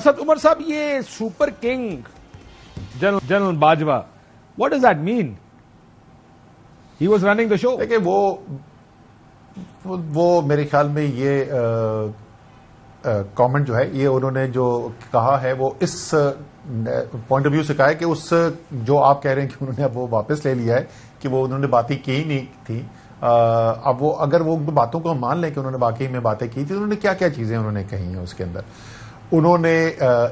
اسد عمر صاحب، یہ super king general Bajwa, what does that man? He was running the show. دیکھیں وہ میرے خیال میں یہ کامنٹ جو ہے یہ انہوں نے جو کہا ہے وہ اس پوائنٹ آف ویو سے کہا ہے کہ اس جو آپ کہہ رہے ہیں کہ انہوں نے اب وہ واپس لے لیا ہے کہ وہ انہوں نے باتیں کی ہی نہیں تھی. اب وہ اگر وہ باتوں کو مان لیں کہ انہوں نے واقعی میں باتیں کی تھی، انہوں نے کیا کیا چیزیں انہوں نے کہی ہیں اس کے اندر. انہوں نے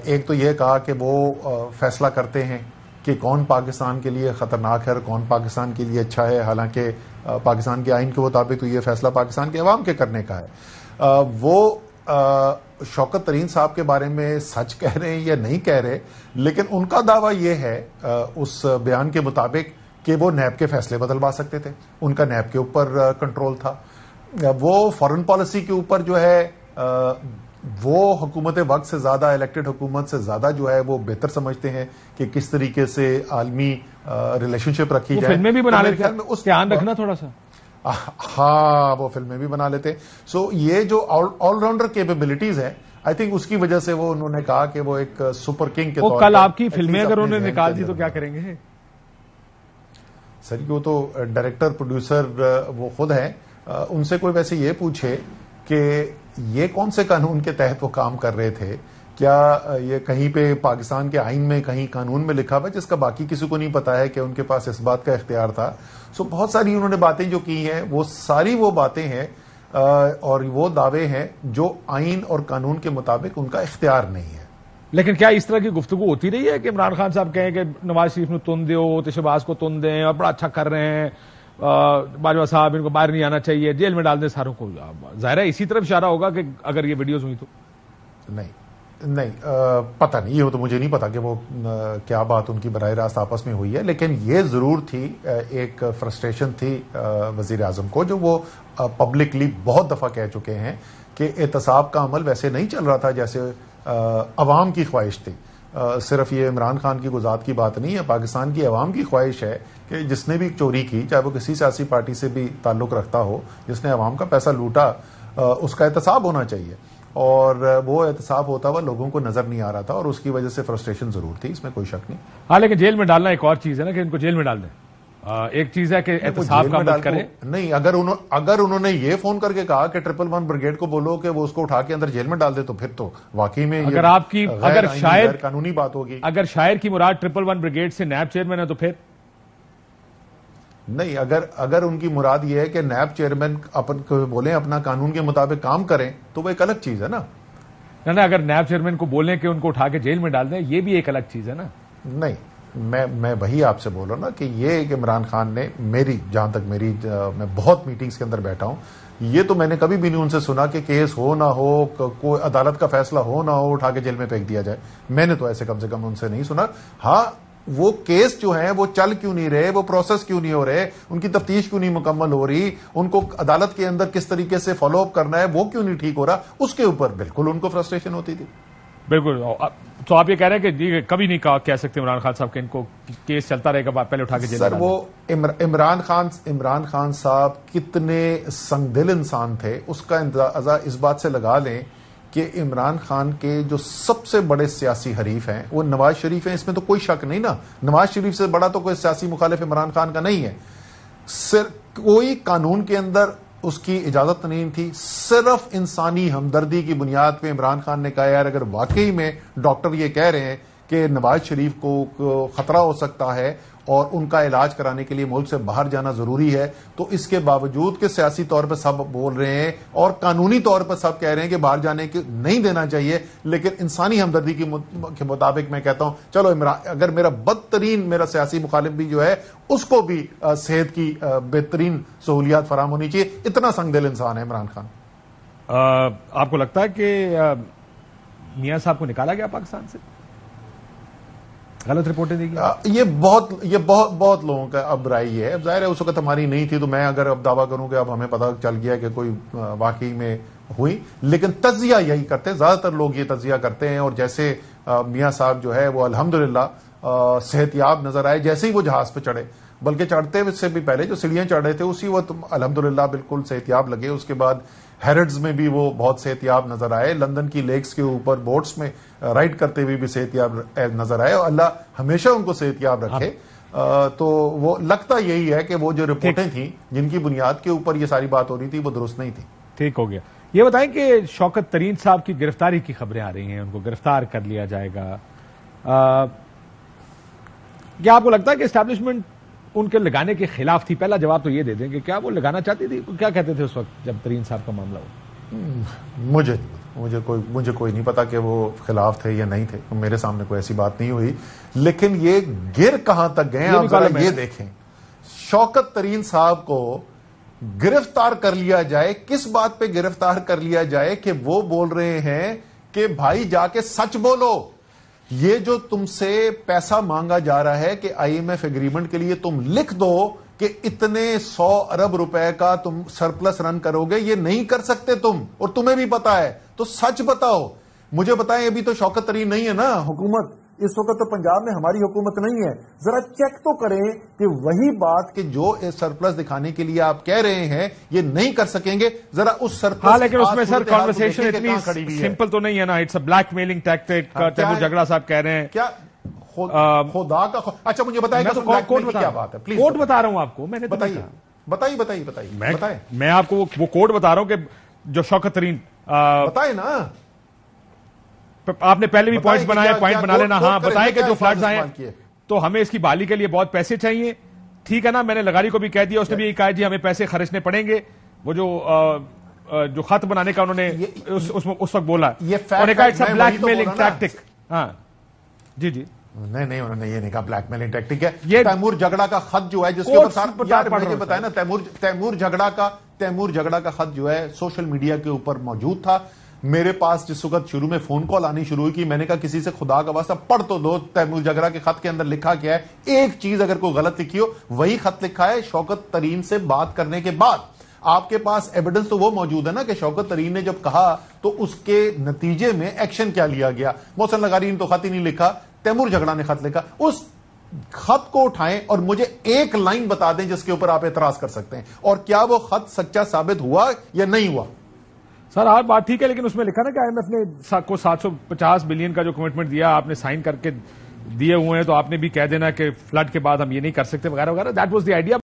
ایک تو یہ کہا کہ وہ فیصلہ کرتے ہیں کہ کون پاکستان کے لیے خطرناک ہے اور کون پاکستان کے لیے اچھا ہے، حالانکہ پاکستان کے آئین کے مطابق تو یہ فیصلہ پاکستان کے عوام کے کرنے کا ہے. وہ شوکت ترین صاحب کے بارے میں سچ کہہ رہے ہیں یا نہیں کہہ رہے، لیکن ان کا دعویٰ یہ ہے اس بیان کے مطابق کہ وہ نیب کے فیصلے بدلوا سکتے تھے، ان کا نیب کے اوپر کنٹرول تھا. وہ فارن پالیسی کے اوپر جو ہے وہ حکومت وقت سے زیادہ، الیکٹڈ حکومت سے زیادہ جو ہے وہ بہتر سمجھتے ہیں کہ کس طریقے سے عالمی ریلیشن شپ رکھی جائے. فلمیں بھی بنا لیتے ہیں، دھیان رکھنا تھوڑا سا. ہاں، وہ فلمیں بھی بنا لیتے. سو یہ جو آل راؤنڈر کیپیبلٹیز ہے، آئی تھنک اس کی وجہ سے وہ انہوں نے کہا کہ وہ ایک سپر کنگ کے طور پر. کل آپ کی فلمیں اگر انہوں نے نکال دی تو کیا کریں گے؟ سر وہ تو ڈائریکٹر پروڈیوسر وہ خود ہیں، ان سے کوئی ویسے یہ پوچھے کہ یہ کون سے قانون کے تحت وہ کام کر رہے تھے، کیا یہ کہیں پہ پاکستان کے آئین میں کہیں قانون میں لکھا ہوا جس کا باقی کسی کو نہیں پتا ہے کہ ان کے پاس اس بات کا اختیار تھا. سو بہت ساری انہوں نے باتیں جو کی ہیں وہ ساری وہ باتیں ہیں اور وہ دعوے ہیں جو آئین اور قانون کے مطابق ان کا اختیار نہیں ہے. لیکن کیا اس طرح کی گفتگو ہوتی رہی ہے کہ عمران خان صاحب کہیں کہ نواز شریف نے تن دیو، شہباز کو تن دیں اور بڑا اچھا کر رہے ہیں، باجوہ صاحب ان کو باہر نہیں آنا چاہیے، جیل میں ڈال دیں ساروں کو؟ ظاہر ہے اسی طرف اشارہ ہوگا کہ اگر یہ ویڈیوز ہوئی تو. نہیں پتہ نہیں، یہ تو مجھے نہیں پتا کہ وہ کیا بات ان کی براہ راست آپس میں ہوئی ہے، لیکن یہ ضرور تھی ایک فرسٹریشن تھی وزیر اعظم کو، جو وہ پبلکلی بہت دفعہ کہہ چکے ہیں کہ احتساب کا عمل ویسے نہیں چل رہا تھا جیسے عوام کی خواہش تھی. صرف یہ عمران خان کی ذات کی بات نہیں ہے، پاکستان کی عوام کی خواہش ہے کہ جس نے بھی چوری کی، چاہے وہ کسی سیاسی پارٹی سے بھی تعلق رکھتا ہو، جس نے عوام کا پیسہ لوٹا، اس کا احتساب ہونا چاہیے. اور وہ احتساب ہوتا ہوا لوگوں کو نظر نہیں آ رہا تھا اور اس کی وجہ سے فرسٹریشن ضرور تھی، اس میں کوئی شک نہیں. ہاں، لیکن جیل میں ڈالنا ایک اور چیز ہے نا، کہ ان کو جیل میں ڈال دیں. ایک چیز ہے کہ احتساب کا عمل کریں. نہیں، اگر انہوں نے یہ فون کر کے کہا کہ 111 بریگیڈ کو بولو کہ وہ اس کو اٹھا کے اندر جیل میں ڈال دے، تو پھر تو واقعی میں اگر شاعر قانونی بات ہوگی. اگر شاعر کی مراد 111 بریگیڈ سے نیب چیئرمین ہے تو پھر نہیں، اگر ان کی مراد یہ ہے کہ نیب چیئرمین بولیں اپنا قانون کے مطابق کام کریں تو وہ ایک الگ چیز ہے نا. نہیں، اگر نیب چیئرمین کو بولیں کہ ان کو اٹھا کے جیل میں ڈال دیں، یہ بھی ایک الگ چیز ہے نا. نہیں، میں وہی آپ سے بول رہا ہوں نا کہ یہ کہ عمران خان نے جہاں تک میں بہت میٹنگز کے اندر بیٹھا ہوں، یہ تو میں نے کبھی بھی نہیں ان سے سنا کہ کیس ہو نہ ہو، کوئی عدالت کا فیصلہ ہو نہ ہو، اٹھا کے جیل میں پھینک دیا جائے. میں نے تو ایسے کم سے کم ان سے نہیں سنا. ہاں، وہ کیس جو ہیں وہ چل کیوں نہیں رہے، وہ پروسیس کیوں نہیں ہو رہے، ان کی تفتیش کیوں نہیں مکمل ہو رہی، ان کو عدالت کے اندر کس طریقے سے فالو اپ کرنا ہے وہ کیوں نہیں ٹھیک ہو رہا، اس کے اوپر بالکل ان کو فرسٹریشن ہوتی تھی. بالکل. تو آپ یہ کہہ رہے ہیں کہ کبھی نہیں کہہ سکتے عمران خان صاحب کہ ان کو کیس چلتا رہے گا، پہلے اٹھا کے جیل میں سر وہ عمران خان صاحب کتنے سنگ دل انسان تھے، اس کا اندازہ اس بات سے لگا لیں کہ عمران خان کے جو سب سے بڑے سیاسی حریف ہیں وہ نواز شریف ہیں. اس میں تو کوئی شک نہیں نا، نواز شریف سے بڑا تو کوئی سیاسی مخالف عمران خان کا نہیں ہے. صرف کوئی قانون کے اندر اس کی اجازت نہیں تھی، صرف انسانی ہمدردی کی بنیاد پہ عمران خان نے کہا یار اگر واقعی میں ڈاکٹر یہ کہہ رہے ہیں کہ نواز شریف کو خطرہ ہو سکتا ہے اور ان کا علاج کرانے کے لیے ملک سے باہر جانا ضروری ہے، تو اس کے باوجود کہ سیاسی طور پہ سب بول رہے ہیں اور قانونی طور پر سب کہہ رہے ہیں کہ باہر جانے کی نہیں دینا چاہیے، لیکن انسانی ہمدردی کے مطابق میں کہتا ہوں چلو اگر میرا بدترین میرا سیاسی مخالف بھی جو ہے اس کو بھی صحت کی بہترین سہولیات فراہم ہونی چاہیے. اتنا سنگ دل انسان ہے عمران خان. آپ کو لگتا ہے کہ میاں صاحب کو نکالا گیا پاکستان سے؟ غلط رپورٹیں دی گئی؟ یہ بہت لوگوں کا اب رائے ہے. اب ظاہر ہے اس وقت ہماری نہیں تھی تو میں اگر اب دعویٰ کروں کہ اب ہمیں پتہ چل گیا کہ کوئی واقعی میں ہوئی، لیکن تجزیہ یہی کرتے ہیں، زیادہ تر لوگ یہ تجزیہ کرتے ہیں. اور جیسے میاں صاحب جو ہے وہ الحمدللہ صحت یاب نظر آئے جیسے ہی وہ جہاز پہ چڑھے، بلکہ چڑھتے سے بھی پہلے جو سیڑھیاں چڑھ رہے تھے اسی وقت الحمدللہ بالکل صحت یاب لگے. اس کے بعد ہیرڈز میں بھی وہ بہت صحتیاب نظر آئے, لندن کی لیکس کے اوپر بوٹس میں رائڈ کرتے ہوئے بھی صحتیاب نظر آئے, اور اللہ ہمیشہ ان کو صحتیاب رکھے. تو وہ لگتا یہی ہے کہ وہ جو رپورٹیں تھیں جن کی بنیاد کے اوپر یہ ساری بات ہو رہی تھی وہ درست نہیں تھی. ٹھیک ہو گیا. یہ بتائیں کہ شوکت ترین صاحب کی گرفتاری کی خبریں آ رہی ہیں, ان کو گرفتار کر لیا جائے گا. کیا آپ کو لگتا ہے کہ اسٹیبلشمنٹ ان کے لگانے کے خلاف تھی؟ پہلا جواب تو یہ دے دیں کہ کیا وہ لگانا چاہتی تھی, کیا کہتے تھے اس وقت جب ترین صاحب کا معاملہ ہوا؟ مجھے کوئی نہیں پتا کہ وہ خلاف تھے یا نہیں تھے, میرے سامنے کوئی ایسی بات نہیں ہوئی. لیکن یہ گر کہاں تک گئے آپ ذرا یہ دیکھیں. شوکت ترین صاحب کو گرفتار کر لیا جائے, کس بات پہ گرفتار کر لیا جائے کہ وہ بول رہے ہیں کہ بھائی جا کے سچ بولو, یہ جو تم سے پیسہ مانگا جا رہا ہے کہ آئی ایم ایف ایگریمنٹ کے لیے تم لکھ دو کہ اتنے 100 ارب روپے کا تم سرپلس رن کرو گے, یہ نہیں کر سکتے تم, اور تمہیں بھی پتا ہے, تو سچ بتاؤ. مجھے بتائیں ابھی تو شوکت ترین نہیں ہے نا حکومت, اس وقت تو پنجاب میں ہماری حکومت نہیں ہے. ذرا چیک تو کریں کہ وہی بات کہ جو سرپلس دکھانے کے لیے آپ کہہ رہے ہیں یہ نہیں کر سکیں گے, ذرا اس سرپلس. ہاں لیکن اس میں سر کانورسیشن اتنی سمپل تو نہیں ہے نا, it's a black mailing tactic. Taimur Jhagra sahab کہہ رہے ہیں کیا خدا کا اچھا مجھے بتائیں کیا بات ہے, پلیز. کوڈ بتا رہا ہوں آپ کو, میں نے بتائیے. میں آپ کو وہ کوڈ بتا رہا ہوں کہ جو شوکت ترین بتائے نا, آپ نے پہلے بھی پوائنٹس بنائے, پوائنٹ بنا لینا. ہاں بتائیں کہ جو فلڈز آئے تو ہمیں اس کی بحالی کے لیے بہت پیسے چاہیے, ٹھیک ہے نا. میں نے لغاری کو بھی کہہ دیا, اس نے بھی کہا جی ہمیں پیسے خرچنے پڑیں گے. وہ جو خط بنانے کا انہوں نے اس وقت بولا, انہوں نے کہا it's a black mailing tactic. ہاں جی نہیں انہوں نے یہ نہیں کہا بلیک میلنگ ٹیکٹک ہے. یہ تیمور جھگڑا کا خط جو ہے جس کے اوپر مجھے بتایا نا, تیمور جھگڑا کا خط جو ہے سوشل میڈیا کے اوپر موجود تھا. میرے پاس جس وقت شروع میں فون کال آنی شروع ہوئی کی, میں نے کہا کسی سے خدا کا واسطہ پڑھ تو دو تیمور جھگڑا کے خط کے اندر لکھا کیا ہے. ایک چیز اگر کوئی غلط لکھی ہو, وہی خط لکھا ہے شوکت ترین سے بات کرنے کے بعد. آپ کے پاس ایویڈنس تو وہ موجود ہے نا کہ شوکت ترین نے جب کہا تو اس کے نتیجے میں ایکشن کیا لیا گیا. محسن لغاری نے تو خط ہی نہیں لکھا, تیمور جھگڑا نے خط لکھا. اس خط کو اٹھائیں اور مجھے ایک لائن بتا دیں جس کے اوپر آپ اعتراض کر سکتے ہیں, اور کیا وہ خط سچا ثابت ہوا یا نہیں ہوا. سر آپ بات ٹھیک ہے, لیکن اس میں لکھا نا کہ آئی ایم ایف نے کو 750 بلین کا جو کمٹمنٹ دیا, آپ نے سائن کر کے دیے ہوئے ہیں, تو آپ نے بھی کہہ دینا کہ فلڈ کے بعد ہم یہ نہیں کر سکتے وغیرہ وغیرہ. That was the idea.